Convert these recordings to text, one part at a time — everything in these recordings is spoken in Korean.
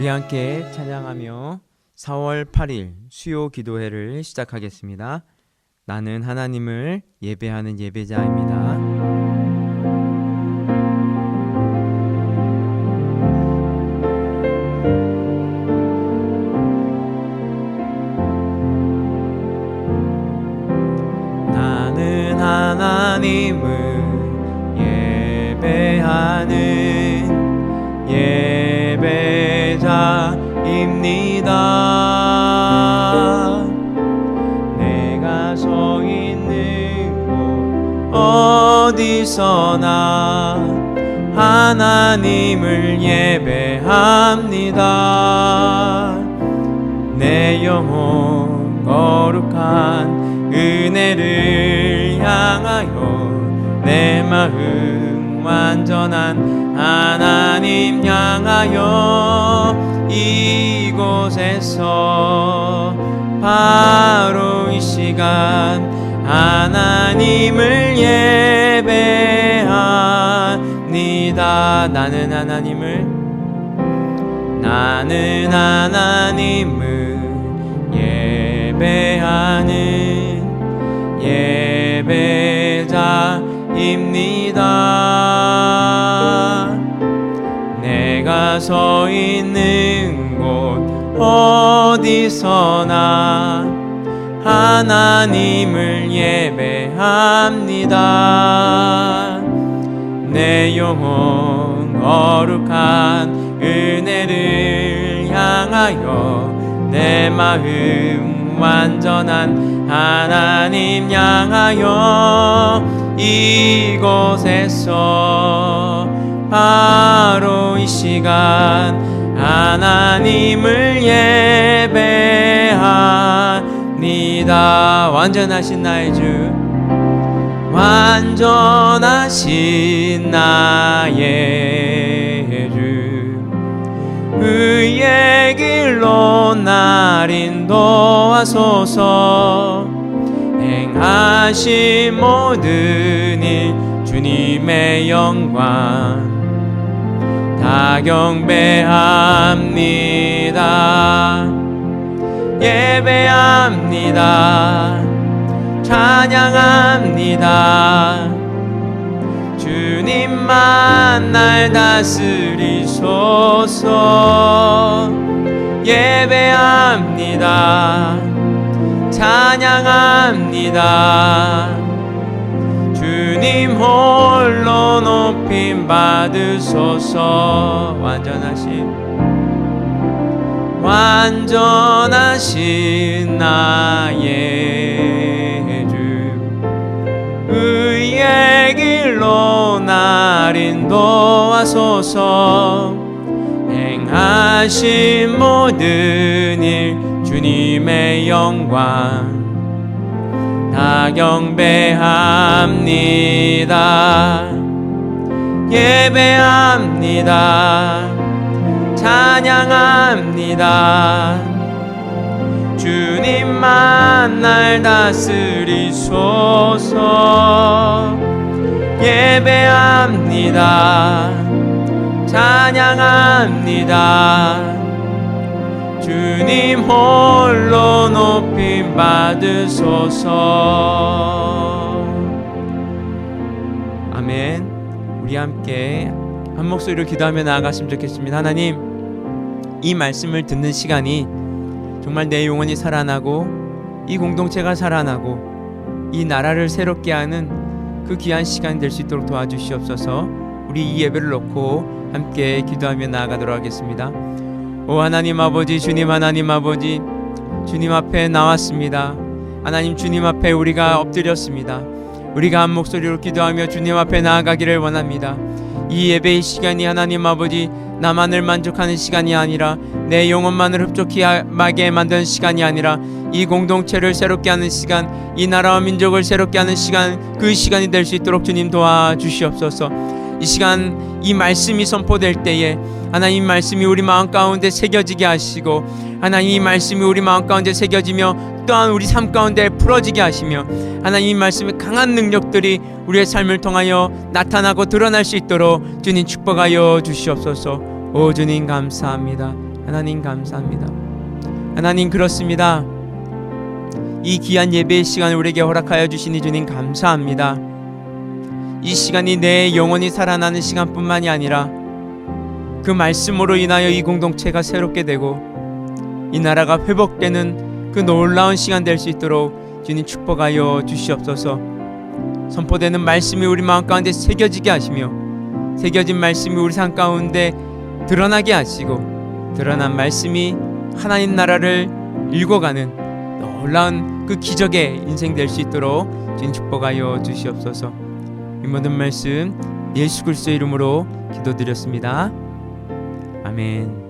우리 함께 찬양하며 4월 8일 수요 기도회를 시작하겠습니다. 나는 하나님을 예배하는 예배자입니다. 나는 하나님을 예배하는 예배자입니다. 내가 서 있는 곳 어디서나 하나님을 예배합니다. 내 영혼 거룩한 은혜를 향하여 내 마음 완전한 하나님 향하여 이곳에서 바로 이 시간 하나님을 예배합니다. 나는 하나님을 예배하는 예배자입니다. 내가 서 있는 곳 어디서나 하나님을 예배합니다. 내 영혼 거룩한 은혜를 향하여 내 마음 완전한 하나님 향하여 이곳에서 바로 이 시간 하나님을 예배합니다. 완전하신 나의 주, 완전하신 나의 주, 의의 길로 날 인도하소서. 행하신 모든 일 주님의 영광 다 경배합니다. 예배합니다. 찬양합니다. 주님만 날 다스리소서. 예배합니다. 찬양합니다. 주님 홀로 높임 받으소서. 완전하신 나의 주, 의의 길로 날 인도하소서. 행하신 모든 일 주님의 영광 다 경배합니다. 예배합니다. 찬양합니다. 주님만 날 다스리소서. 예배합니다. 찬양합니다. 주님 홀로 높임 받으소서. 아멘. 우리 함께 한 목소리로 기도하며 나아갔으면 좋겠습니다. 하나님, 이 말씀을 듣는 시간이 정말 내 영혼이 살아나고 이 공동체가 살아나고 이 나라를 새롭게 하는 그 귀한 시간이 될 수 있도록 도와주시옵소서. 우리 이 예배를 놓고 함께 기도하며 나아가도록 하겠습니다. 오 하나님 아버지, 주님 하나님 아버지, 주님 앞에 나왔습니다. 하나님, 주님 앞에 우리가 엎드렸습니다. 우리가 한 목소리로 기도하며 주님 앞에 나아가기를 원합니다. 이 예배의 시간이 하나님 아버지 나만을 만족하는 시간이 아니라 내 영혼만을 흡족하게 만드는 시간이 아니라 이 공동체를 새롭게 하는 시간, 이 나라와 민족을 새롭게 하는 시간, 그 시간이 될 수 있도록 주님 도와주시옵소서. 이 시간 이 말씀이 선포될 때에 하나님 말씀이 우리 마음 가운데 새겨지게 하시고, 하나님 이 말씀이 우리 마음 가운데 새겨지며 또한 우리 삶 가운데 풀어지게 하시며, 하나님 이 말씀의 강한 능력들이 우리의 삶을 통하여 나타나고 드러날 수 있도록 주님 축복하여 주시옵소서. 오 주님 감사합니다. 하나님 감사합니다. 하나님 그렇습니다. 이 귀한 예배의 시간을 우리에게 허락하여 주시니 주님 감사합니다. 이 시간이 내 영혼이 살아나는 시간뿐만이 아니라 그 말씀으로 인하여 이 공동체가 새롭게 되고 이 나라가 회복되는 그 놀라운 시간 될 수 있도록 주님 축복하여 주시옵소서. 선포되는 말씀이 우리 마음 가운데 새겨지게 하시며 새겨진 말씀이 우리 삶 가운데 드러나게 하시고 드러난 말씀이 하나님 나라를 일궈가는 놀라운 그 기적의 인생 될 수 있도록 주님 축복하여 주시옵소서. 이 모든 말씀 예수 그리스도의 이름으로 기도드렸습니다. 아멘.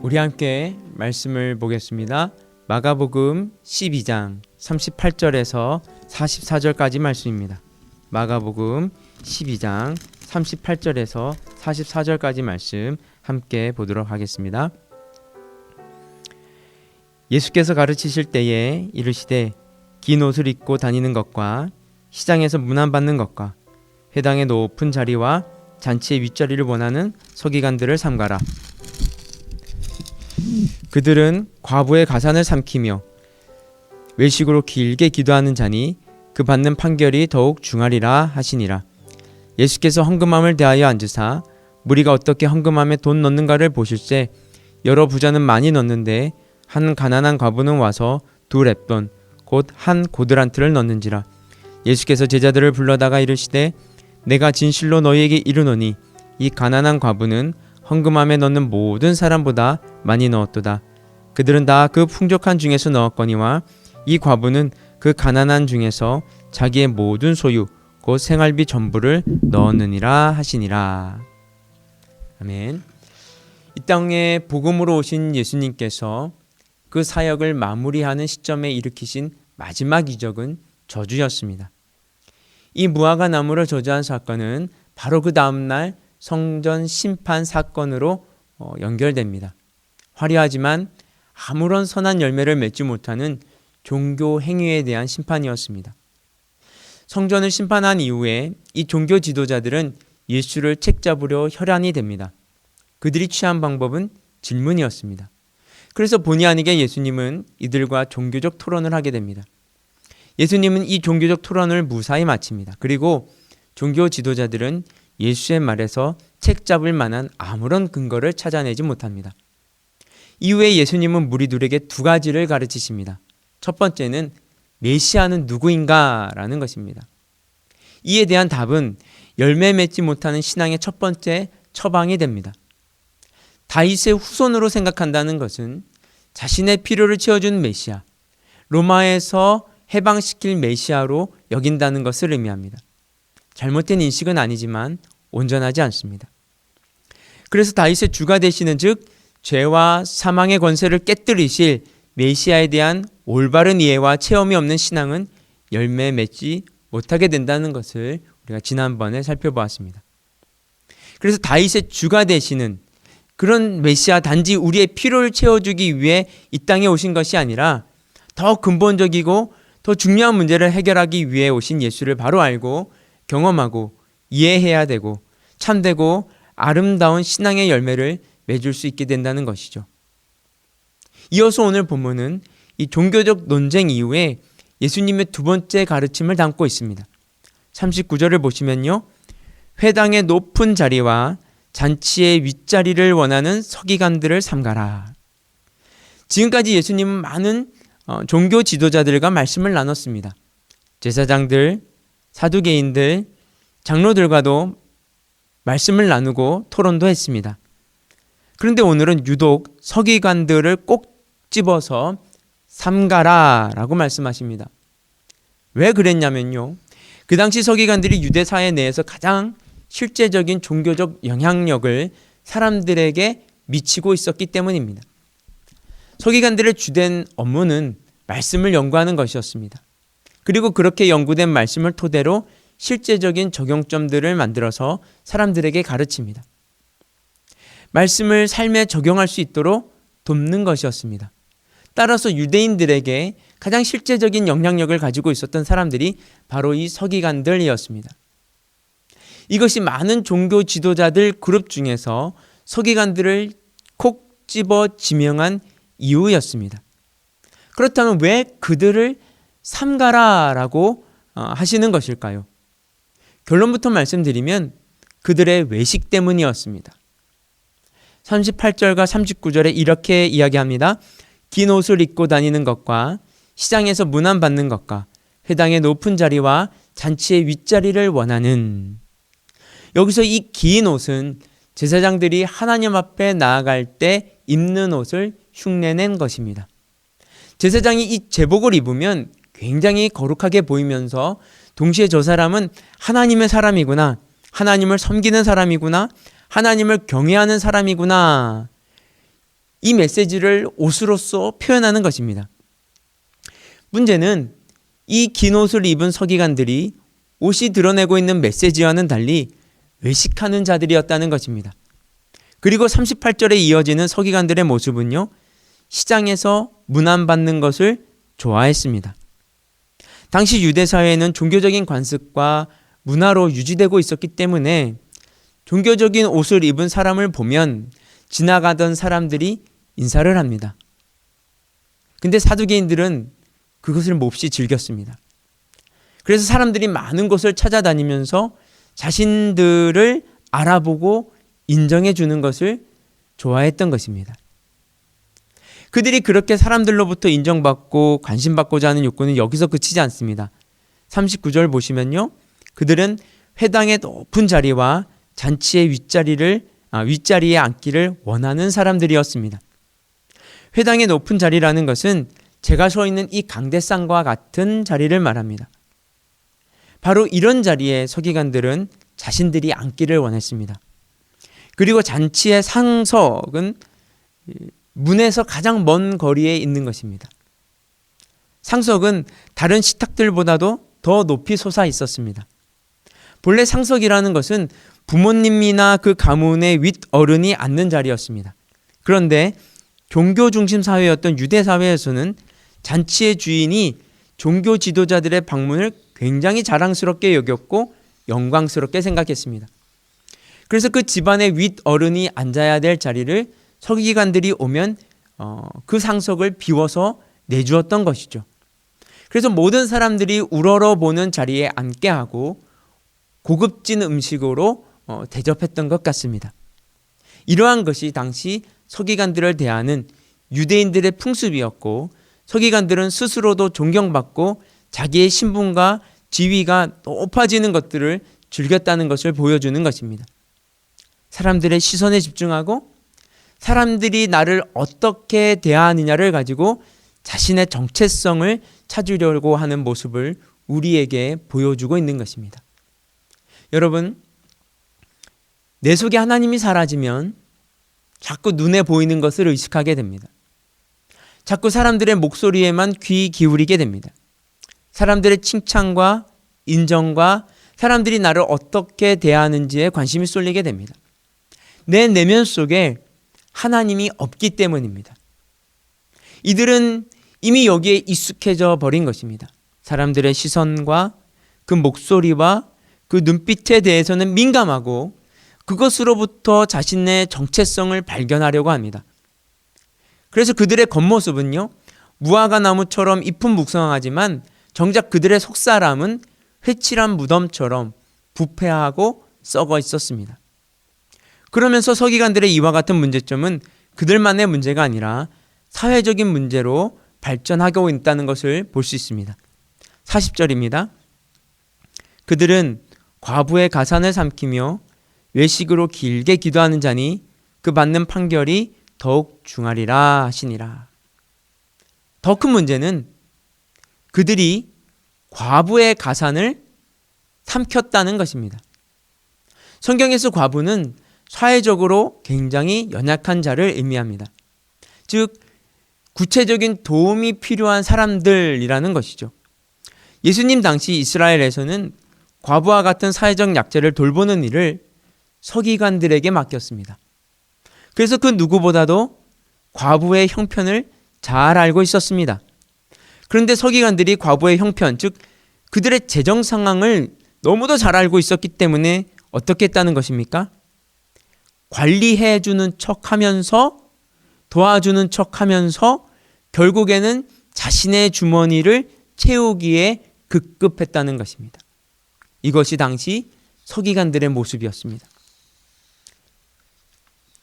우리 함께 말씀을 보겠습니다. 마가복음 12장 38절에서 44절까지 말씀입니다. 마가복음 12장 38절에서 44절까지 말씀 함께 보도록 하겠습니다. 예수께서 가르치실 때에 이르시되 긴 옷을 입고 다니는 것과 시장에서 문안받는 것과 회당의 높은 자리와 잔치의 윗자리를 원하는 서기관들을 삼가라. 그들은 과부의 가산을 삼키며 외식으로 길게 기도하는 자니 그 받는 판결이 더욱 중하리라 하시니라. 예수께서 헌금함을 대하여 앉으사 무리가 어떻게 헌금함에 돈 넣는가를 보실세 여러 부자는 많이 넣는데 한 가난한 과부는 와서 2렙돈 곧 한 고드란트를 넣는지라. 예수께서 제자들을 불러다가 이르시되 내가 진실로 너희에게 이르노니 이 가난한 과부는 헌금함에 넣는 모든 사람보다 많이 넣었도다. 그들은 다 그 풍족한 중에서 넣었거니와 이 과부는 그 가난한 중에서 자기의 모든 소유 곧 생활비 전부를 넣었느니라 하시니라. 아멘. 이 땅에 복음으로 오신 예수님께서 그 사역을 마무리하는 시점에 일으키신 마지막 이적은 저주였습니다. 이 무화과 나무를 저주한 사건은 바로 그 다음날 성전 심판 사건으로 연결됩니다. 화려하지만 아무런 선한 열매를 맺지 못하는 종교 행위에 대한 심판이었습니다. 성전을 심판한 이후에 이 종교 지도자들은 예수를 책잡으려 혈안이 됩니다. 그들이 취한 방법은 질문이었습니다. 그래서 본의 아니게 예수님은 이들과 종교적 토론을 하게 됩니다. 예수님은 이 종교적 토론을 무사히 마칩니다. 그리고 종교 지도자들은 예수의 말에서 책잡을 만한 아무런 근거를 찾아내지 못합니다. 이후에 예수님은 무리들에게 2가지를 가르치십니다. 첫 번째는 메시아는 누구인가? 라는 것입니다. 이에 대한 답은 열매 맺지 못하는 신앙의 첫 번째 처방이 됩니다. 다윗의 후손으로 생각한다는 것은 자신의 필요를 채워준 메시아, 로마에서 해방시킬 메시아로 여긴다는 것을 의미합니다. 잘못된 인식은 아니지만 온전하지 않습니다. 그래서 다윗의 주가 되시는 즉 죄와 사망의 권세를 깨뜨리실 메시아에 대한 올바른 이해와 체험이 없는 신앙은 열매 맺지 못하게 된다는 것을 우리가 지난번에 살펴보았습니다. 그래서 다윗의 주가 되시는 그런 메시아 단지 우리의 필요를 채워주기 위해 이 땅에 오신 것이 아니라 더 근본적이고 더 중요한 문제를 해결하기 위해 오신 예수를 바로 알고 경험하고 이해해야 되고 참되고 아름다운 신앙의 열매를 맺을 수 있게 된다는 것이죠. 이어서 오늘 본문은 이 종교적 논쟁 이후에 예수님의 2번째 가르침을 담고 있습니다. 39절을 보시면요. 회당의 높은 자리와 잔치의 윗자리를 원하는 서기관들을 삼가라. 지금까지 예수님은 많은 종교 지도자들과 말씀을 나눴습니다. 제사장들, 사두개인들, 장로들과도 말씀을 나누고 토론도 했습니다. 그런데 오늘은 유독 서기관들을 꼭 집어서 삼가라 라고 말씀하십니다. 왜 그랬냐면요. 그 당시 서기관들이 유대 사회 내에서 가장 실제적인 종교적 영향력을 사람들에게 미치고 있었기 때문입니다. 서기관들의 주된 업무는 말씀을 연구하는 것이었습니다. 그리고 그렇게 연구된 말씀을 토대로 실제적인 적용점들을 만들어서 사람들에게 가르칩니다. 말씀을 삶에 적용할 수 있도록 돕는 것이었습니다. 따라서 유대인들에게 가장 실제적인 영향력을 가지고 있었던 사람들이 바로 이 서기관들이었습니다. 이것이 많은 종교 지도자들 그룹 중에서 서기관들을 콕 집어 지명한 이유였습니다. 그렇다면 왜 그들을 삼가라라고 하시는 것일까요? 결론부터 말씀드리면 그들의 외식 때문이었습니다. 38절과 39절에 이렇게 이야기합니다. 긴 옷을 입고 다니는 것과 시장에서 문안받는 것과 회당의 높은 자리와 잔치의 윗자리를 원하는. 여기서 이 긴 옷은 제사장들이 하나님 앞에 나아갈 때 입는 옷을 흉내낸 것입니다. 제사장이 이 제복을 입으면 굉장히 거룩하게 보이면서 동시에 저 사람은 하나님의 사람이구나, 하나님을 섬기는 사람이구나, 하나님을 경외하는 사람이구나, 이 메시지를 옷으로서 표현하는 것입니다. 문제는 이 긴 옷을 입은 서기관들이 옷이 드러내고 있는 메시지와는 달리 외식하는 자들이었다는 것입니다. 그리고 38절에 이어지는 서기관들의 모습은요, 시장에서 문안받는 것을 좋아했습니다. 당시 유대 사회에는 종교적인 관습과 문화로 유지되고 있었기 때문에 종교적인 옷을 입은 사람을 보면 지나가던 사람들이 인사를 합니다. 근데 사두개인들은 그것을 몹시 즐겼습니다. 그래서 사람들이 많은 곳을 찾아다니면서 자신들을 알아보고 인정해 주는 것을 좋아했던 것입니다. 그들이 그렇게 사람들로부터 인정받고 관심받고자 하는 욕구는 여기서 그치지 않습니다. 39절 보시면요, 그들은 회당의 높은 자리와 잔치의 윗자리에 앉기를 원하는 사람들이었습니다. 회당의 높은 자리라는 것은 제가 서 있는 이 강대상과 같은 자리를 말합니다. 바로 이런 자리에 서기관들은 자신들이 앉기를 원했습니다. 그리고 잔치의 상석은 문에서 가장 먼 거리에 있는 것입니다. 상석은 다른 식탁들보다도 더 높이 솟아 있었습니다. 본래 상석이라는 것은 부모님이나 그 가문의 윗어른이 앉는 자리였습니다. 그런데 종교 중심 사회였던 유대 사회에서는 잔치의 주인이 종교 지도자들의 방문을 굉장히 자랑스럽게 여겼고 영광스럽게 생각했습니다. 그래서 그 집안의 윗어른이 앉아야 될 자리를 서기관들이 오면 그 상석을 비워서 내주었던 것이죠. 그래서 모든 사람들이 우러러보는 자리에 앉게 하고 고급진 음식으로 대접했던 것 같습니다. 이러한 것이 당시 서기관들을 대하는 유대인들의 풍습이었고, 서기관들은 스스로도 존경받고 자기의 신분과 지위가 높아지는 것들을 즐겼다는 것을 보여주는 것입니다. 사람들의 시선에 집중하고 사람들이 나를 어떻게 대하느냐를 가지고 자신의 정체성을 찾으려고 하는 모습을 우리에게 보여주고 있는 것입니다. 여러분, 내 속에 하나님이 사라지면 자꾸 눈에 보이는 것을 의식하게 됩니다. 자꾸 사람들의 목소리에만 귀 기울이게 됩니다. 사람들의 칭찬과 인정과 사람들이 나를 어떻게 대하는지에 관심이 쏠리게 됩니다. 내 내면 속에 하나님이 없기 때문입니다. 이들은 이미 여기에 익숙해져 버린 것입니다. 사람들의 시선과 그 목소리와 그 눈빛에 대해서는 민감하고 그것으로부터 자신의 정체성을 발견하려고 합니다. 그래서 그들의 겉모습은요, 무화과 나무처럼 잎은 묵성하지만 정작 그들의 속사람은 회칠한 무덤처럼 부패하고 썩어 있었습니다. 그러면서 서기관들의 이와 같은 문제점은 그들만의 문제가 아니라 사회적인 문제로 발전하고 있다는 것을 볼 수 있습니다. 40절입니다. 그들은 과부의 가산을 삼키며 외식으로 길게 기도하는 자니 그 받는 판결이 더욱 중하리라 하시니라. 더 큰 문제는 그들이 과부의 가산을 삼켰다는 것입니다. 성경에서 과부는 사회적으로 굉장히 연약한 자를 의미합니다. 즉, 구체적인 도움이 필요한 사람들이라는 것이죠. 예수님 당시 이스라엘에서는 과부와 같은 사회적 약자를 돌보는 일을 서기관들에게 맡겼습니다. 그래서 그 누구보다도 과부의 형편을 잘 알고 있었습니다. 그런데 서기관들이 과부의 형편, 즉 그들의 재정 상황을 너무도 잘 알고 있었기 때문에 어떻게 했다는 것입니까? 관리해주는 척하면서 도와주는 척하면서 결국에는 자신의 주머니를 채우기에 급급했다는 것입니다. 이것이 당시 서기관들의 모습이었습니다.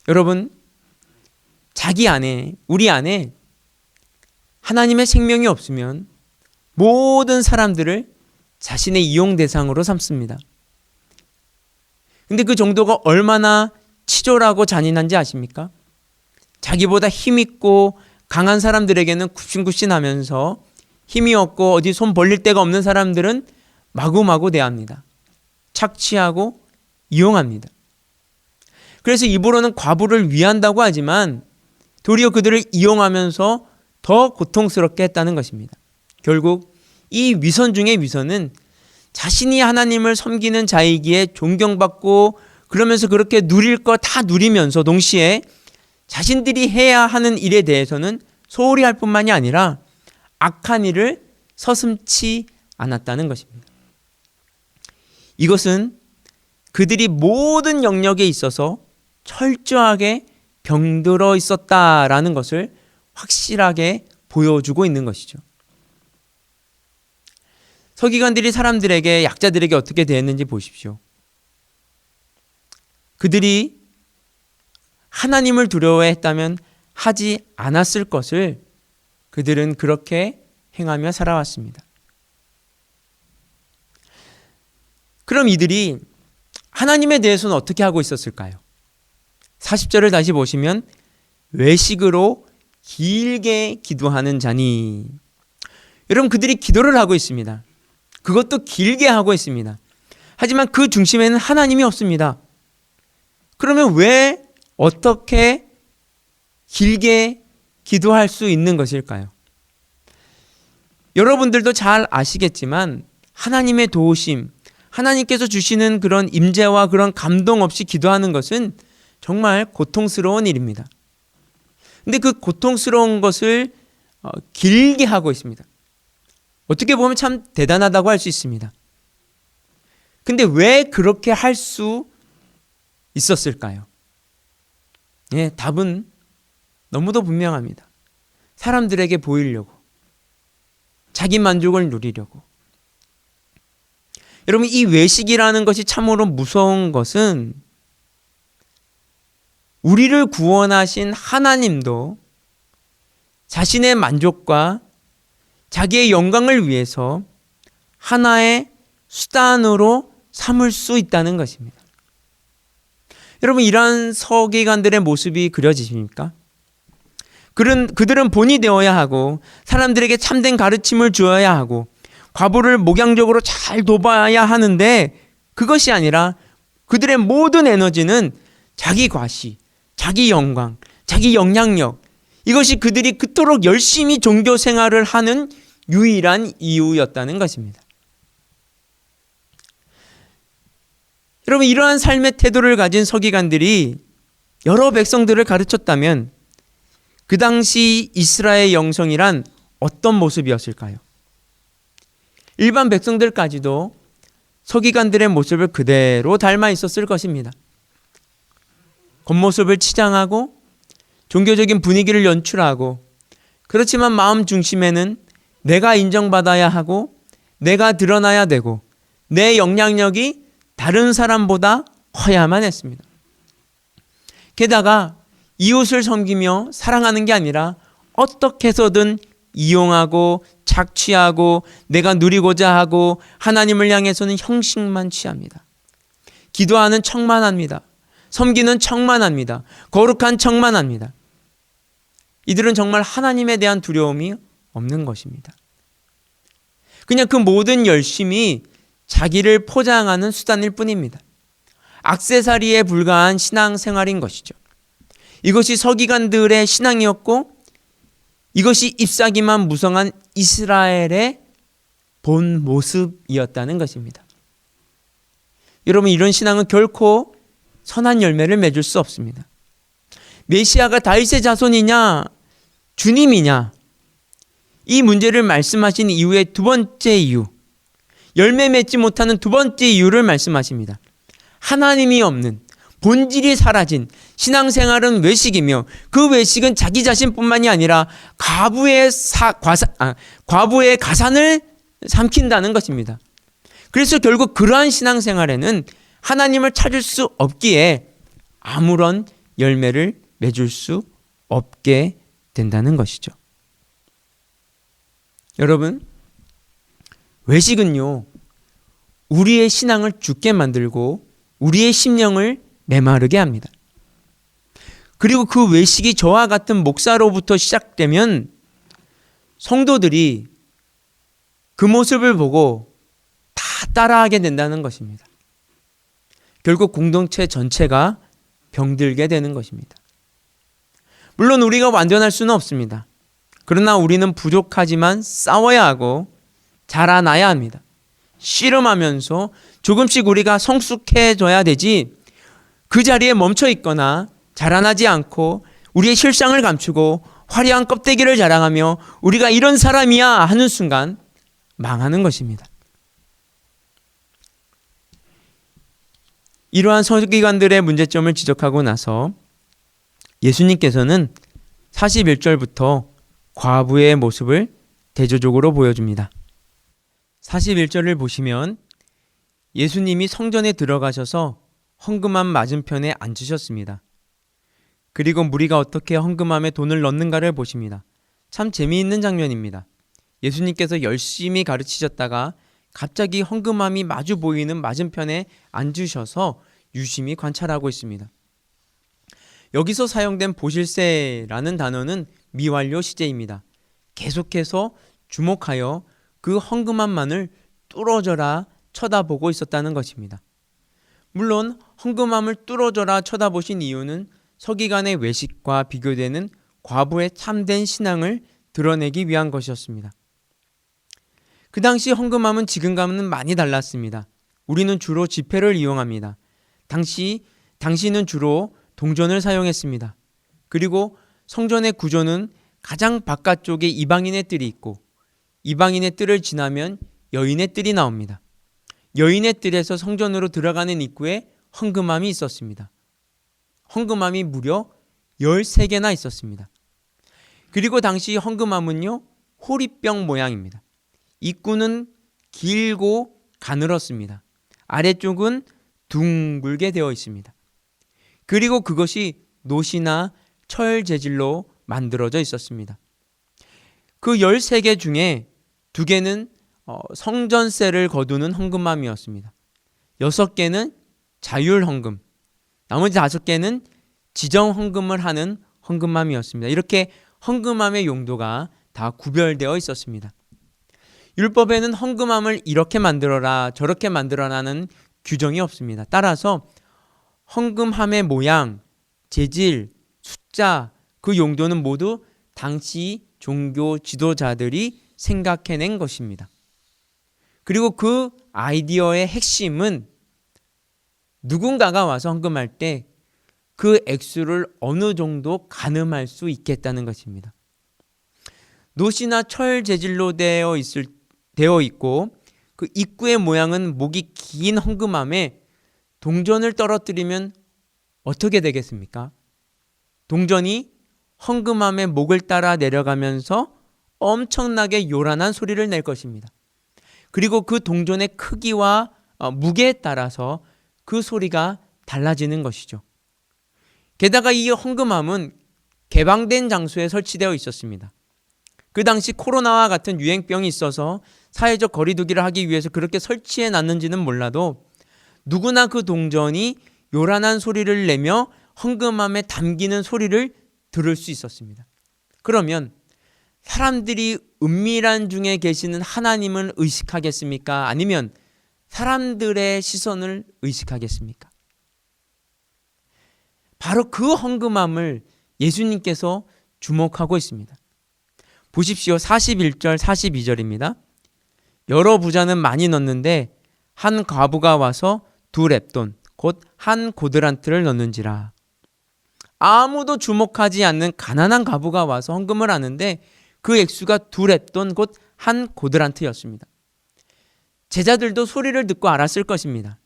여러분, 자기 안에, 우리 안에 하나님의 생명이 없으면 모든 사람들을 자신의 이용 대상으로 삼습니다. 근데 그 정도가 얼마나 치졸하고 잔인한지 아십니까? 자기보다 힘있고 강한 사람들에게는 굽신굽신하면서 힘이 없고 어디 손 벌릴 데가 없는 사람들은 마구마구 대합니다. 착취하고 이용합니다. 그래서 입으로는 과부를 위한다고 하지만 도리어 그들을 이용하면서 더 고통스럽게 했다는 것입니다. 결국 이 위선 중의 위선은 자신이 하나님을 섬기는 자이기에 존경받고 그러면서 그렇게 누릴 거 다 누리면서 동시에 자신들이 해야 하는 일에 대해서는 소홀히 할 뿐만이 아니라 악한 일을 서슴지 않았다는 것입니다. 이것은 그들이 모든 영역에 있어서 철저하게 병들어 있었다라는 것을 확실하게 보여주고 있는 것이죠. 서기관들이 사람들에게, 약자들에게 어떻게 대했는지 보십시오. 그들이 하나님을 두려워했다면 하지 않았을 것을 그들은 그렇게 행하며 살아왔습니다. 그럼 이들이 하나님에 대해서는 어떻게 하고 있었을까요? 40절을 다시 보시면 외식으로 길게 기도하는 자니. 여러분, 그들이 기도를 하고 있습니다. 그것도 길게 하고 있습니다. 하지만 그 중심에는 하나님이 없습니다. 그러면 왜 어떻게 길게 기도할 수 있는 것일까요? 여러분들도 잘 아시겠지만 하나님의 도우심, 하나님께서 주시는 그런 임재와 그런 감동 없이 기도하는 것은 정말 고통스러운 일입니다. 근데 그 고통스러운 것을 길게 하고 있습니다. 어떻게 보면 참 대단하다고 할 수 있습니다. 근데 왜 그렇게 할 수 있었을까요? 예, 답은 너무도 분명합니다. 사람들에게 보이려고, 자기 만족을 누리려고. 여러분, 이 외식이라는 것이 참으로 무서운 것은 우리를 구원하신 하나님도 자신의 만족과 자기의 영광을 위해서 하나의 수단으로 삼을 수 있다는 것입니다. 여러분, 이러한 서기관들의 모습이 그려지십니까? 그들은 본이 되어야 하고 사람들에게 참된 가르침을 주어야 하고 과부를 목양적으로 잘 돕아야 하는데 그것이 아니라 그들의 모든 에너지는 자기 과시, 자기 영광, 자기 영향력, 이것이 그들이 그토록 열심히 종교 생활을 하는 유일한 이유였다는 것입니다. 여러분, 이러한 삶의 태도를 가진 서기관들이 여러 백성들을 가르쳤다면 그 당시 이스라엘 영성이란 어떤 모습이었을까요? 일반 백성들까지도 서기관들의 모습을 그대로 닮아 있었을 것입니다. 겉모습을 치장하고 종교적인 분위기를 연출하고, 그렇지만 마음 중심에는 내가 인정받아야 하고 내가 드러나야 되고 내 영향력이 다른 사람보다 커야만 했습니다. 게다가 이웃을 섬기며 사랑하는 게 아니라 어떻게 해서든 이용하고 착취하고 내가 누리고자 하고 하나님을 향해서는 형식만 취합니다. 기도하는 척만 합니다. 섬기는 척만 합니다. 거룩한 척만 합니다. 이들은 정말 하나님에 대한 두려움이 없는 것입니다. 그냥 그 모든 열심이 자기를 포장하는 수단일 뿐입니다. 액세서리에 불과한 신앙생활인 것이죠. 이것이 서기관들의 신앙이었고 이것이 잎사귀만 무성한 이스라엘의 본 모습이었다는 것입니다. 여러분, 이런 신앙은 결코 선한 열매를 맺을 수 없습니다. 메시아가 다윗의 자손이냐 주님이냐, 이 문제를 말씀하신 이후의 두 번째 이유, 열매 맺지 못하는 두 번째 이유를 말씀하십니다. 하나님이 없는, 본질이 사라진 신앙생활은 외식이며 그 외식은 자기 자신뿐만이 아니라 과부의 가산을 삼킨다는 것입니다. 그래서 결국 그러한 신앙생활에는 하나님을 찾을 수 없기에 아무런 열매를 맺을 수 없게 된다는 것이죠. 여러분, 외식은요, 우리의 신앙을 죽게 만들고 우리의 심령을 메마르게 합니다. 그리고 그 외식이 저와 같은 목사로부터 시작되면 성도들이 그 모습을 보고 다 따라하게 된다는 것입니다. 결국 공동체 전체가 병들게 되는 것입니다. 물론 우리가 완전할 수는 없습니다. 그러나 우리는 부족하지만 싸워야 하고 자라나야 합니다. 씨름하면서 조금씩 우리가 성숙해져야 되지, 그 자리에 멈춰 있거나 자라나지 않고 우리의 실상을 감추고 화려한 껍데기를 자랑하며 우리가 이런 사람이야 하는 순간 망하는 것입니다. 이러한 서기관들의 문제점을 지적하고 나서 예수님께서는 41절부터 과부의 모습을 대조적으로 보여줍니다. 41절을 보시면 예수님이 성전에 들어가셔서 헌금함 맞은편에 앉으셨습니다. 그리고 무리가 어떻게 헌금함에 돈을 넣는가를 보십니다. 참 재미있는 장면입니다. 예수님께서 열심히 가르치셨다가 갑자기 헌금함이 마주 보이는 맞은편에 앉으셔서 유심히 관찰하고 있습니다. 여기서 사용된 보실세라는 단어는 미완료 시제입니다. 계속해서 주목하여 그 헌금함만을 뚫어져라 쳐다보고 있었다는 것입니다. 물론 헌금함을 뚫어져라 쳐다보신 이유는 서기관의 외식과 비교되는 과부의 참된 신앙을 드러내기 위한 것이었습니다. 그 당시 헌금함은 지금과는 많이 달랐습니다. 우리는 주로 지폐를 이용합니다. 당시는 주로 동전을 사용했습니다. 그리고 성전의 구조는 가장 바깥쪽에 이방인의 뜰이 있고 이방인의 뜰을 지나면 여인의 뜰이 나옵니다. 여인의 뜰에서 성전으로 들어가는 입구에 헌금함이 있었습니다. 헌금함이 무려 13개나 있었습니다. 그리고 당시 헌금함은요, 호리병 모양입니다. 입구는 길고 가늘었습니다. 아래쪽은 둥글게 되어 있습니다. 그리고 그것이 노시나 철 재질로 만들어져 있었습니다. 그 13개 중에 2개는 성전세를 거두는 헌금함이었습니다. 6개는 자율헌금, 나머지 5개는 지정 헌금을 하는 헌금함이었습니다. 이렇게 헌금함의 용도가 다 구별되어 있었습니다. 율법에는 헌금함을 이렇게 만들어라 저렇게 만들어라는 규정이 없습니다. 따라서 헌금함의 모양, 재질, 숫자, 그 용도는 모두 당시 종교 지도자들이 생각해낸 것입니다. 그리고 그 아이디어의 핵심은 누군가가 와서 헌금할 때 그 액수를 어느 정도 가늠할 수 있겠다는 것입니다. 노시나 철 재질로 되어 있고 그 입구의 모양은 목이 긴 헌금함에 동전을 떨어뜨리면 어떻게 되겠습니까? 동전이 헌금함의 목을 따라 내려가면서 엄청나게 요란한 소리를 낼 것입니다. 그리고 그 동전의 크기와 무게에 따라서 그 소리가 달라지는 것이죠. 게다가 이 헌금함은 개방된 장소에 설치되어 있었습니다. 그 당시 코로나와 같은 유행병이 있어서 사회적 거리두기를 하기 위해서 그렇게 설치해 놨는지는 몰라도 누구나 그 동전이 요란한 소리를 내며 헌금함에 담기는 소리를 들을 수 있었습니다. 그러면 사람들이 은밀한 중에 계시는 하나님을 의식하겠습니까? 아니면 사람들의 시선을 의식하겠습니까? 바로 그 헌금함을 예수님께서 주목하고 있습니다. 보십시오. 41절 42절입니다. 여러 부자는 많이 넣는데 한 과부가 와서 2렙돈 곧 한 고드란트를 넣는지라. 아무도 주목하지 않는 가난한 과부가 와서 헌금을 하는데 그 액수가 2렙돈 곧 한 고드란트였습니다. 제자들도 소리를 듣고 알았을 것입니다.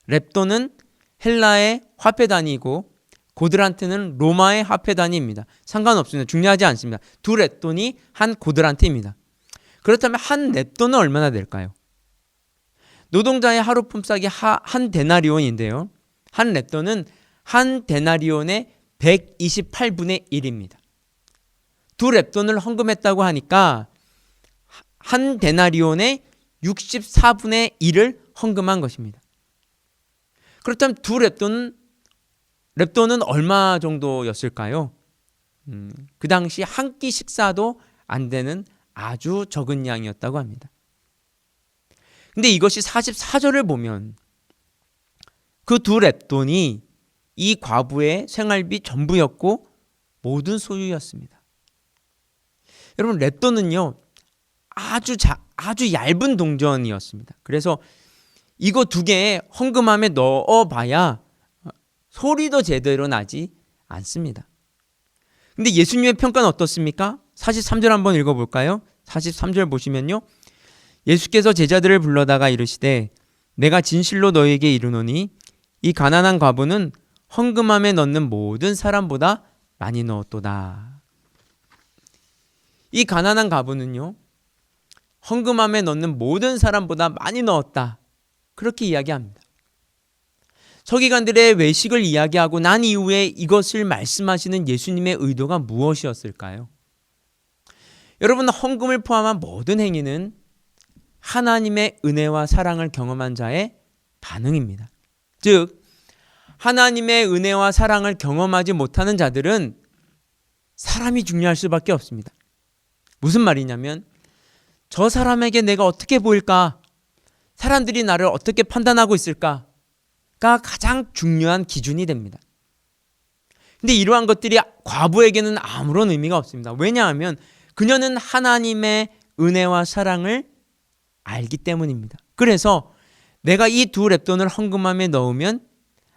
렙돈은 헬라의 화폐단위이고 고드란트는 로마의 화폐단위입니다. 상관없습니다. 중요하지 않습니다. 두 렙돈이 한 고드란트입니다. 그렇다면 한 렙돈은 얼마나 될까요? 노동자의 하루 품삯이 한 데나리온인데요. 한 렙돈은 한 데나리온의 128분의 1입니다. 두 렙돈을 헌금했다고 하니까 한 데나리온의 64분의 1을 헌금한 것입니다. 그렇다면 두 렙돈은 얼마 정도였을까요? 그 당시 한 끼 식사도 안 되는 아주 적은 양이었다고 합니다. 근데 이것이 44절을 보면 그 두 렙돈이 이 과부의 생활비 전부였고 모든 소유였습니다. 여러분, 렙돈은요 아주 얇은 동전이었습니다. 그래서 이거 두 개 헌금함에 넣어봐야 소리도 제대로 나지 않습니다. 근데 예수님의 평가는 어떻습니까? 43절 한번 읽어볼까요? 43절 보시면요, 예수께서 제자들을 불러다가 이르시되 내가 진실로 너희에게 이르노니 이 가난한 과부는 헌금함에 넣는 모든 사람보다 많이 넣었도다. 이 가난한 과부는요, 헌금함에 넣는 모든 사람보다 많이 넣었다, 그렇게 이야기합니다. 서기관들의 외식을 이야기하고 난 이후에 이것을 말씀하시는 예수님의 의도가 무엇이었을까요? 여러분, 헌금을 포함한 모든 행위는 하나님의 은혜와 사랑을 경험한 자의 반응입니다. 즉, 하나님의 은혜와 사랑을 경험하지 못하는 자들은 사람이 중요할 수밖에 없습니다. 무슨 말이냐면, 저 사람에게 내가 어떻게 보일까? 사람들이 나를 어떻게 판단하고 있을까? 가 가장 중요한 기준이 됩니다. 근데 이러한 것들이 과부에게는 아무런 의미가 없습니다. 왜냐하면 그녀는 하나님의 은혜와 사랑을 알기 때문입니다. 그래서 내가 이 두 렙돈을 헌금함에 넣으면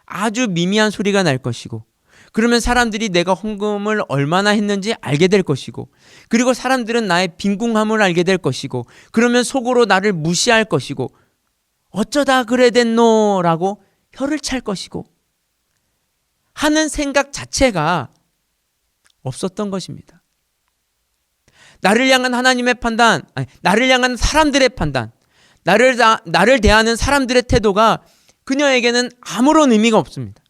아주 미미한 소리가 날 것이고, 그러면 사람들이 내가 헌금을 얼마나 했는지 알게 될 것이고, 그리고 사람들은 나의 빈궁함을 알게 될 것이고, 그러면 속으로 나를 무시할 것이고, 어쩌다 그래 됐노? 라고 혀를 찰 것이고 하는 생각 자체가 없었던 것입니다. 나를 향한 하나님의 판단, 나를 향한 사람들의 판단, 나를 대하는 사람들의 태도가 그녀에게는 아무런 의미가 없습니다.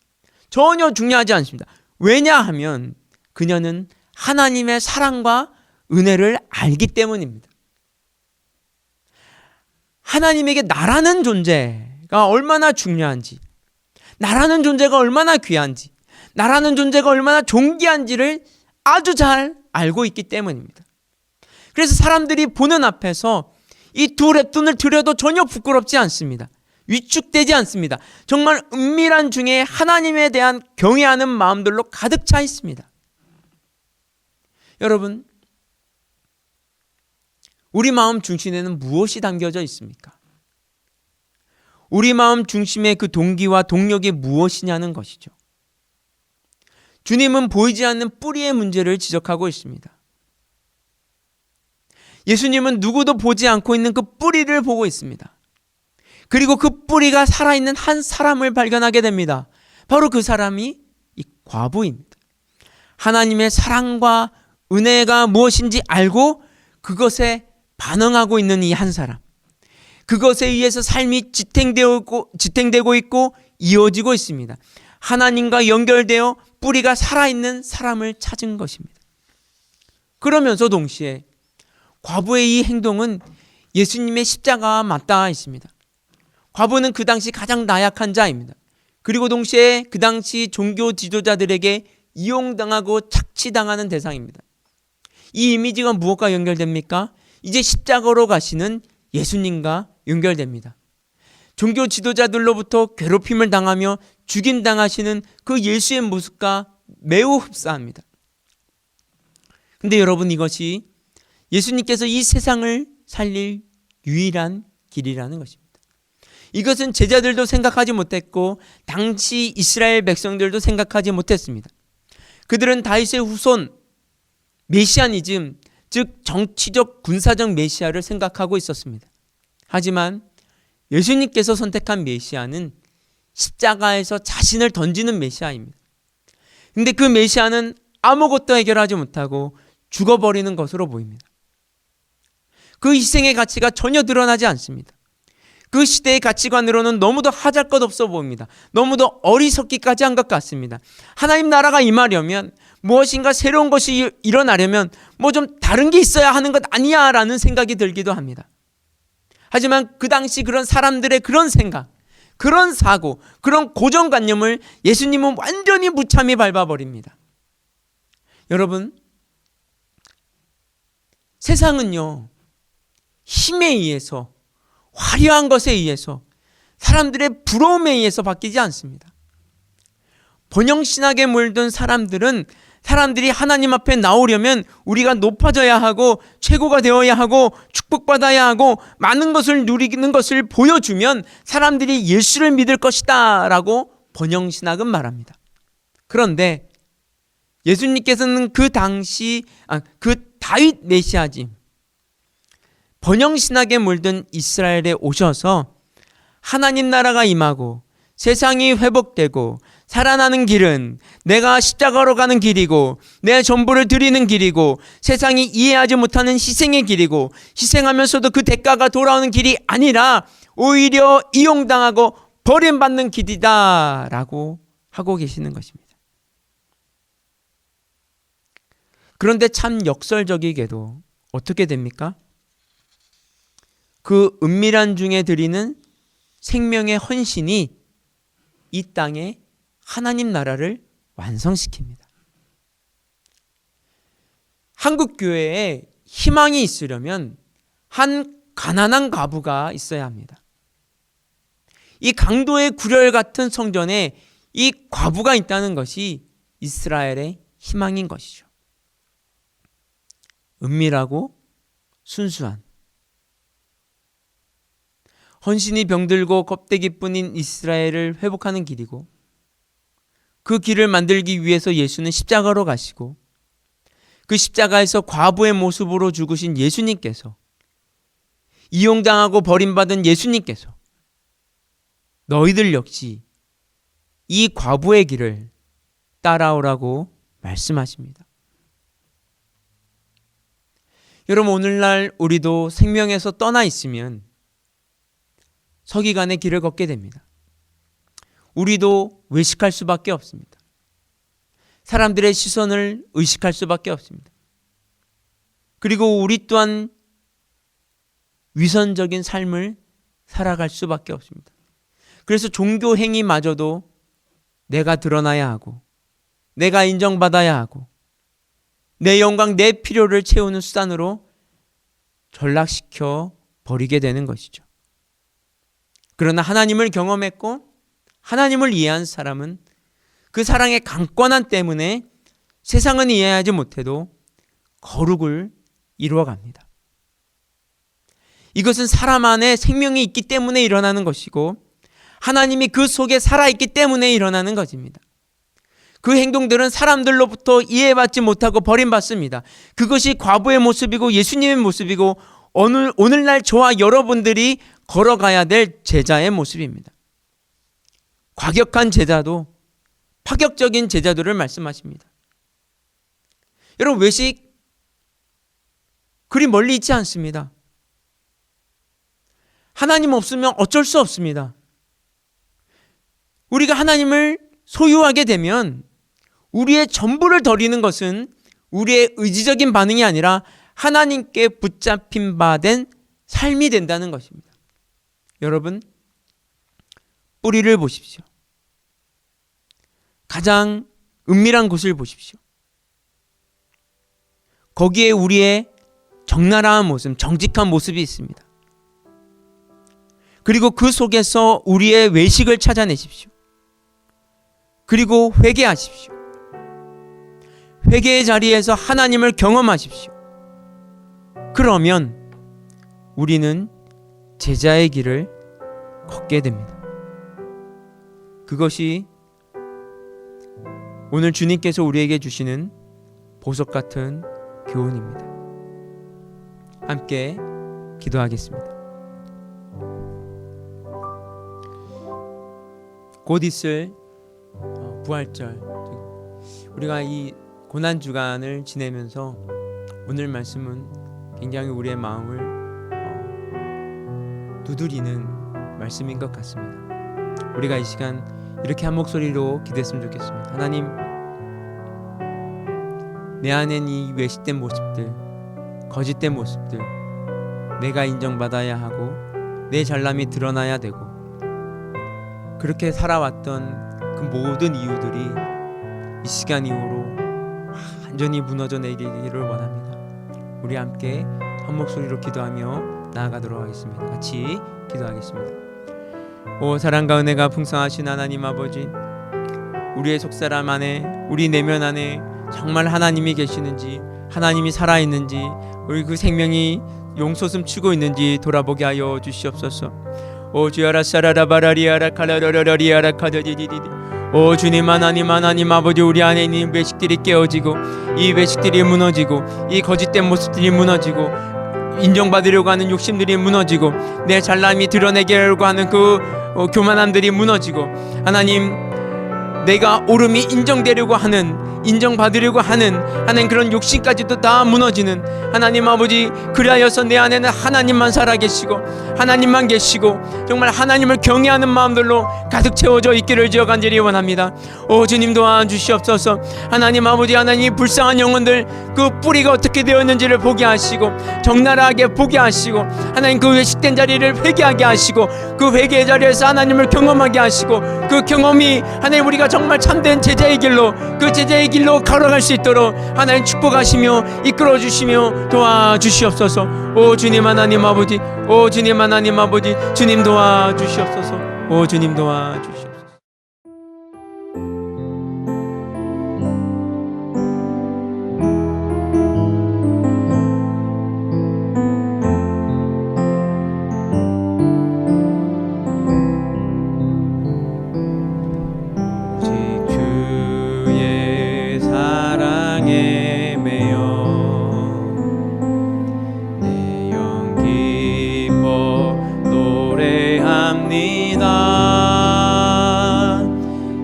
전혀 중요하지 않습니다. 왜냐하면 그녀는 하나님의 사랑과 은혜를 알기 때문입니다. 하나님에게 나라는 존재가 얼마나 중요한지, 나라는 존재가 얼마나 귀한지, 나라는 존재가 얼마나 존귀한지를 아주 잘 알고 있기 때문입니다. 그래서 사람들이 보는 앞에서 이 두 렙돈을 드려도 전혀 부끄럽지 않습니다. 위축되지 않습니다. 정말 은밀한 중에 하나님에 대한 경외하는 마음들로 가득 차 있습니다. 여러분, 우리 마음 중심에는 무엇이 담겨져 있습니까? 우리 마음 중심의 그 동기와 동력이 무엇이냐는 것이죠. 주님은 보이지 않는 뿌리의 문제를 지적하고 있습니다. 예수님은 누구도 보지 않고 있는 그 뿌리를 보고 있습니다. 그리고 그 뿌리가 살아있는 한 사람을 발견하게 됩니다. 바로 그 사람이 이 과부입니다. 하나님의 사랑과 은혜가 무엇인지 알고 그것에 반응하고 있는 이 한 사람, 그것에 의해서 삶이 지탱되고 있고 이어지고 있습니다. 하나님과 연결되어 뿌리가 살아있는 사람을 찾은 것입니다. 그러면서 동시에 과부의 이 행동은 예수님의 십자가와 맞닿아 있습니다. 과부는 그 당시 가장 나약한 자입니다. 그리고 동시에 그 당시 종교 지도자들에게 이용당하고 착취당하는 대상입니다. 이 이미지가 무엇과 연결됩니까? 이제 십자가로 가시는 예수님과 연결됩니다. 종교 지도자들로부터 괴롭힘을 당하며 죽임당하시는 그 예수의 모습과 매우 흡사합니다. 근데 여러분, 이것이 예수님께서 이 세상을 살릴 유일한 길이라는 것입니다. 이것은 제자들도 생각하지 못했고 당시 이스라엘 백성들도 생각하지 못했습니다. 그들은 다윗의 후손 메시아니즘, 즉 정치적 군사적 메시아를 생각하고 있었습니다. 하지만 예수님께서 선택한 메시아는 십자가에서 자신을 던지는 메시아입니다. 근데 그 메시아는 아무것도 해결하지 못하고 죽어버리는 것으로 보입니다. 그 희생의 가치가 전혀 드러나지 않습니다. 그 시대의 가치관으로는 너무도 하잘것없어 보입니다. 너무도 어리석기까지 한 것 같습니다. 하나님 나라가 임하려면, 무엇인가 새로운 것이 일어나려면 뭐 좀 다른 게 있어야 하는 것 아니야 라는 생각이 들기도 합니다. 하지만 그 당시 그런 사람들의 그런 생각, 그런 사고, 그런 고정관념을 예수님은 완전히 무참히 밟아버립니다. 여러분, 세상은요, 힘에 의해서, 화려한 것에 의해서, 사람들의 부러움에 의해서 바뀌지 않습니다. 번영신학에 물든 사람들은 사람들이 하나님 앞에 나오려면 우리가 높아져야 하고 최고가 되어야 하고 축복받아야 하고 많은 것을 누리는 것을 보여주면 사람들이 예수를 믿을 것이다 라고 번영신학은 말합니다. 그런데 예수님께서는 그 당시 그 다윗 메시아지 번영신학에 물든 이스라엘에 오셔서 하나님 나라가 임하고 세상이 회복되고 살아나는 길은 내가 십자가로 가는 길이고 내 전부를 드리는 길이고 세상이 이해하지 못하는 희생의 길이고 희생하면서도 그 대가가 돌아오는 길이 아니라 오히려 이용당하고 버림받는 길이다 라고 하고 계시는 것입니다. 그런데 참 역설적이게도 어떻게 됩니까? 그 은밀한 중에 드리는 생명의 헌신이 이 땅에 하나님 나라를 완성시킵니다. 한국 교회에 희망이 있으려면 한 가난한 과부가 있어야 합니다. 이 강도의 구렬 같은 성전에 이 과부가 있다는 것이 이스라엘의 희망인 것이죠. 은밀하고 순수한 헌신이 병들고 껍데기뿐인 이스라엘을 회복하는 길이고 그 길을 만들기 위해서 예수는 십자가로 가시고 그 십자가에서 과부의 모습으로 죽으신 예수님께서 이용당하고 버림받은 예수님께서 너희들 역시 이 과부의 길을 따라오라고 말씀하십니다. 여러분, 오늘날 우리도 생명에서 떠나 있으면 서기관의 길을 걷게 됩니다. 우리도 외식할 수밖에 없습니다. 사람들의 시선을 의식할 수밖에 없습니다. 그리고 우리 또한 위선적인 삶을 살아갈 수밖에 없습니다. 그래서 종교 행위마저도 내가 드러나야 하고 내가 인정받아야 하고 내 영광, 내 필요를 채우는 수단으로 전락시켜 버리게 되는 것이죠. 그러나 하나님을 경험했고 하나님을 이해한 사람은 그 사랑의 강권함 때문에 세상은 이해하지 못해도 거룩을 이루어갑니다. 이것은 사람 안에 생명이 있기 때문에 일어나는 것이고 하나님이 그 속에 살아있기 때문에 일어나는 것입니다. 그 행동들은 사람들로부터 이해받지 못하고 버림받습니다. 그것이 과부의 모습이고 예수님의 모습이고 오늘날 저와 여러분들이 걸어가야 될 제자의 모습입니다. 과격한 제자도 파격적인 제자들을 말씀하십니다. 여러분, 외식 그리 멀리 있지 않습니다. 하나님 없으면 어쩔 수 없습니다. 우리가 하나님을 소유하게 되면 우리의 전부를 드리는 것은 우리의 의지적인 반응이 아니라 하나님께 붙잡힌 바 된 삶이 된다는 것입니다. 여러분, 뿌리를 보십시오. 가장 은밀한 곳을 보십시오. 거기에 우리의 적나라한 모습, 정직한 모습이 있습니다. 그리고 그 속에서 우리의 외식을 찾아내십시오. 그리고 회개하십시오. 회개의 자리에서 하나님을 경험하십시오. 그러면 우리는 제자의 길을 걷게 됩니다. 그것이 오늘 주님께서 우리에게 주시는 보석 같은 교훈입니다. 함께 기도하겠습니다. 곧 있을 부활절, 우리가 이 고난 주간을 지내면서 오늘 말씀은 굉장히 우리의 마음을 두드리는 말씀인 것 같습니다. 우리가 이 시간 이렇게 한 목소리로 기도했으면 좋겠습니다. 하나님, 내 안엔 이 외식된 모습들, 거짓된 모습들, 내가 인정받아야 하고 내 잘남이 드러나야 되고 그렇게 살아왔던 그 모든 이유들이 이 시간 이후로 완전히 무너져 내리기를 원합니다. 우리 함께 한 목소리로 기도하며 나아가도록 하겠습니다. 같이 기도하겠습니다. 오 사랑과 은혜가 풍성하신 하나님 아버지, 우리의 속사람 안에, 우리 내면 안에 정말 하나님이 계시는지, 하나님이 살아있는지, 우리 그 생명이 용솟음 치고 있는지 돌아보게 하여 주시옵소서. 오 주야라 사라라바라리아라 카라라라리아라 카다디디디디. 오 주님 하나님 아버지, 우리 안에 있는 외식들이 깨어지고 이 외식들이 무너지고 이 거짓된 모습들이 무너지고 인정받으려고 하는 욕심들이 무너지고 내 잘남이 드러내게 하려고 하는 그 교만함들이 무너지고, 하나님 내가 옳음이 인정되려고 하는, 인정받으려고 하는 그런 욕심까지도 다 무너지는 하나님 아버지, 그리하여서 내 안에는 하나님만 살아계시고 하나님만 계시고 정말 하나님을 경외하는 마음들로 가득 채워져 있기를 주여 간절히 원합니다. 오 주님 도와주시옵소서. 하나님 아버지, 하나님 불쌍한 영혼들 그 뿌리가 어떻게 되었는지를 보게 하시고 적나라하게 보게 하시고, 하나님 그 외식된 자리를 회개하게 하시고 그 회개의 자리에서 하나님을 경험하게 하시고 그 경험이 하나님 우리가 정말 참된 제자의 길로, 그 제자의 길로 걸어갈 수 있도록 하나님 축복하시며 이끌어 주시며 도와주시옵소서. 오 주님 하나님 아버지, 오 주님 하나님 아버지, 주님 도와주시옵소서. 오 주님 도와주시옵소서.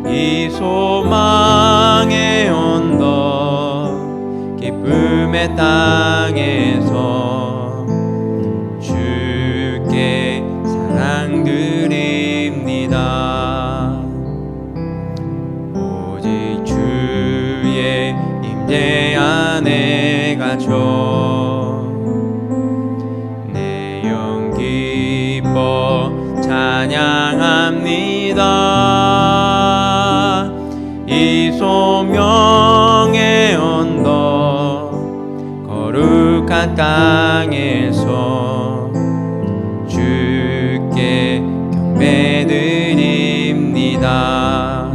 이 소망의 언덕 기쁨의 땅에서 주께 사랑드립니다. 오직 주의 임재 안에 갇혀 내 영 기뻐 찬양합니다. 이 소명의 언덕 거룩한 땅에서 주께 경배드립니다.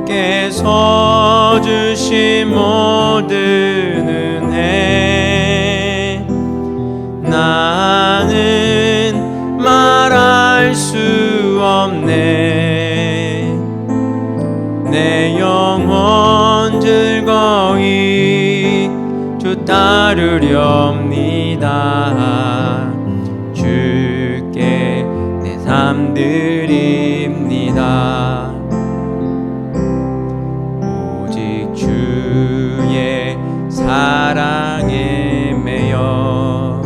주께서 주신 모든 은혜 나는 말할 수 없네. 내 영혼 즐거이 주 따르렵니다. 주께 내 삶 드립니다. 오직 주의 사랑에 매여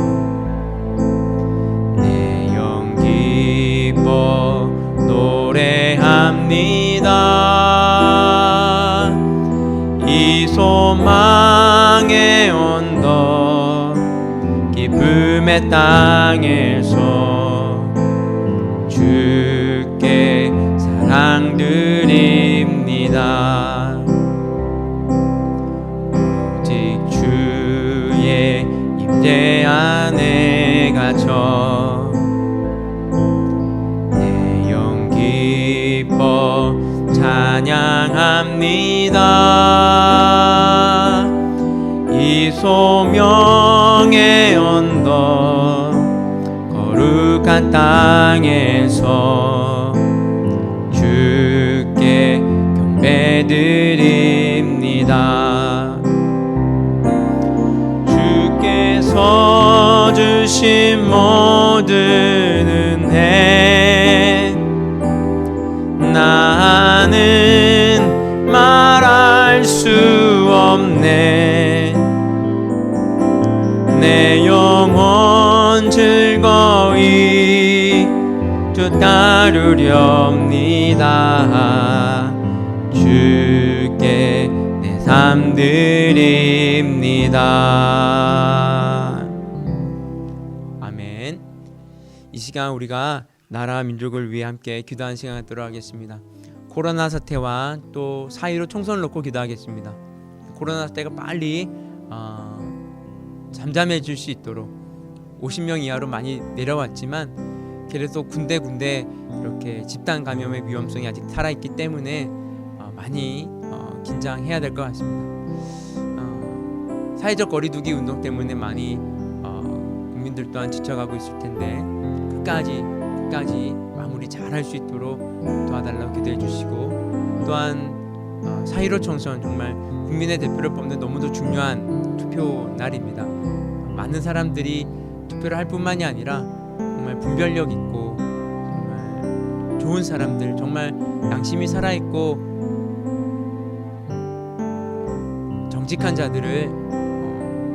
내 영 기뻐 노래합니다. 이 소망의 언덕 기쁨의 땅에서 주께 사랑드립니다. 오직 주의 임재 안에 갇혀 내 영 기뻐 찬양합니다. 이 소명의 언덕 거룩한 땅에서 주께 경배드립니다. 주께서 주신 모든 은혜 없네. 내 영혼 즐거이 주 따르렵니다. 주께 내 삶 드립니다. 아멘. 이 시간 우리가 나라 민족을 위해 함께 기도하는 시간 갖도록 하겠습니다. 코로나 사태와 또 4.15 총선을 놓고 기도하겠습니다. 코로나 사태가 빨리 잠잠해질 수 있도록 50명 이하로 많이 내려왔지만 그래도 군데군데 이렇게 집단 감염의 위험성이 아직 살아있기 때문에 많이 긴장해야 될 것 같습니다. 사회적 거리두기 운동 때문에 많이 국민들 또한 지쳐가고 있을 텐데 끝까지 마무리 잘 할 수 있도록 도와달라고 기도해 주시고, 또한 4.15 총선 정말 국민의 대표를 뽑는 너무도 중요한 투표 날입니다. 많은 사람들이 투표를 할 뿐만이 아니라 정말 분별력 있고 정말 좋은 사람들, 정말 양심이 살아있고 정직한 자들을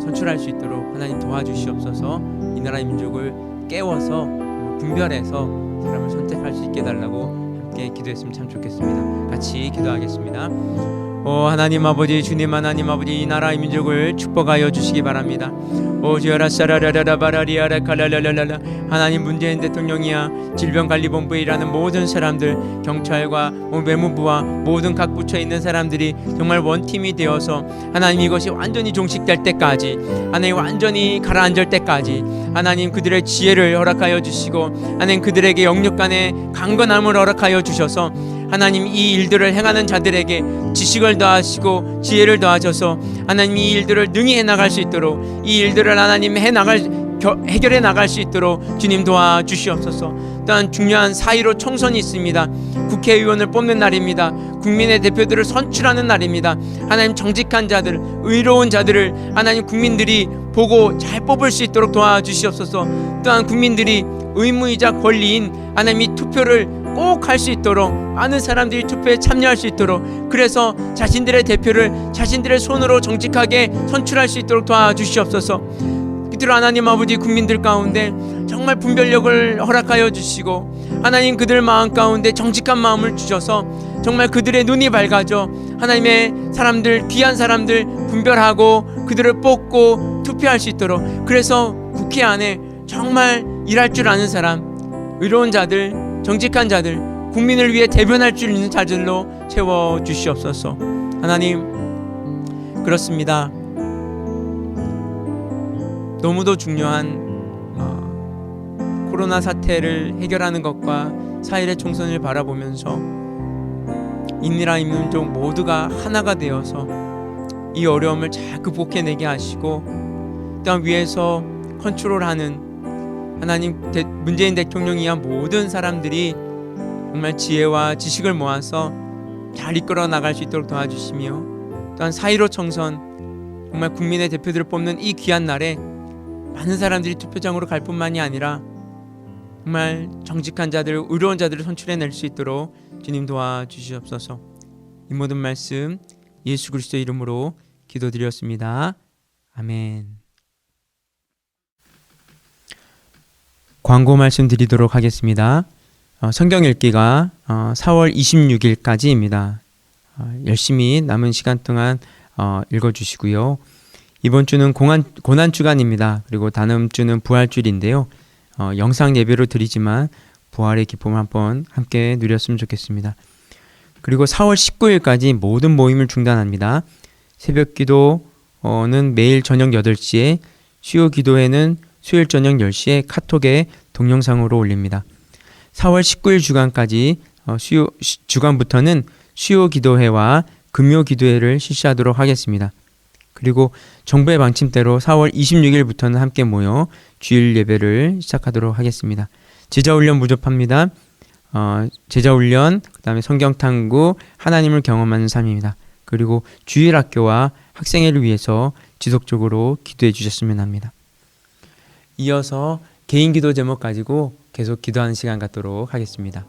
선출할 수 있도록 하나님 도와주시옵소서. 이 나라의 민족을 깨워서 분별해서 사람을 선택할 수 있게 해달라고 함께 기도했으면 참 좋겠습니다. 같이 기도하겠습니다. 하나님 아버지, 주님 하나님 아버지, 이 나라의 민족을 축복하여 주시기 바랍니다. 지어라사라라라바라리아라 칼랄랄랄라. 하나님, 문재인 대통령이야 질병관리본부에 일하는 모든 사람들, 경찰과 외무부와 모든 각 부처에 있는 사람들이 정말 원팀이 되어서 하나님 이것이 완전히 종식될 때까지, 하나님 완전히 가라앉을 때까지 하나님 그들의 지혜를 허락하여 주시고, 하나님 그들에게 영역 간의 강건함을 허락하여 주셔서 하나님 이 일들을 행하는 자들에게 지식을 더하시고 지혜를 더하셔서 하나님 이 일들을 능히 해나갈 수 있도록, 이 일들을 하나님 해결해 나갈 수 있도록 주님 도와주시옵소서. 또한 중요한 4.15 총선이 있습니다. 국회의원을 뽑는 날입니다. 국민의 대표들을 선출하는 날입니다. 하나님 정직한 자들, 의로운 자들을 하나님 국민들이 보고 잘 뽑을 수 있도록 도와주시옵소서. 또한 국민들이 의무이자 권리인 하나님 이 투표를 꼭 할 수 있도록, 많은 사람들이 투표에 참여할 수 있도록, 그래서 자신들의 대표를 자신들의 손으로 정직하게 선출할 수 있도록 도와주시옵소서. 그들을 하나님 아버지 국민들 가운데 정말 분별력을 허락하여 주시고, 하나님 그들 마음 가운데 정직한 마음을 주셔서 정말 그들의 눈이 밝아져 하나님의 사람들, 귀한 사람들 분별하고 그들을 뽑고 투표할 수 있도록, 그래서 국회 안에 정말 일할 줄 아는 사람, 의로운 자들, 정직한 자들, 국민을 위해 대변할 줄 있는 자들로 채워 주시옵소서. 하나님, 그렇습니다. 너무도 중요한 코로나 사태를 해결하는 것과 4.15 총선을 바라보면서 이 나라 민족 모두가 하나가 되어서 이 어려움을 잘 극복해내게 하시고, 또한 위에서 컨트롤하는 하나님 문재인 대통령이 한 모든 사람들이 정말 지혜와 지식을 모아서 잘 이끌어 나갈 수 있도록 도와주시며, 또한 4.15 총선 정말 국민의 대표들을 뽑는 이 귀한 날에 많은 사람들이 투표장으로 갈 뿐만이 아니라 정말 정직한 자들, 의로운 자들을 선출해낼 수 있도록 주님 도와주시옵소서. 이 모든 말씀 예수 그리스도의 이름으로 기도드렸습니다. 아멘. 광고 말씀드리도록 하겠습니다. 성경 읽기가 4월 26일까지입니다. 열심히 남은 시간 동안 읽어주시고요. 이번 주는 고난주간입니다. 그리고 다음 주는 부활주일인데요. 영상 예배로 드리지만 부활의 기쁨을 한번 함께 누렸으면 좋겠습니다. 그리고 4월 19일까지 모든 모임을 중단합니다. 새벽 기도는 매일 저녁 8시에, 수요 기도회는 수요일 저녁 10시에 카톡에 동영상으로 올립니다. 4월 19일 주간까지 주간부터는 수요 기도회와 금요 기도회를 실시하도록 하겠습니다. 그리고 정부의 방침대로 4월 26일부터는 함께 모여 주일 예배를 시작하도록 하겠습니다. 제자훈련 무접합니다. 제자훈련, 그 다음에 성경탐구, 하나님을 경험하는 삶입니다. 그리고 주일학교와 학생회를 위해서 지속적으로 기도해 주셨으면 합니다. 이어서 개인 기도 제목 가지고 계속 기도하는 시간 갖도록 하겠습니다.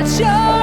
저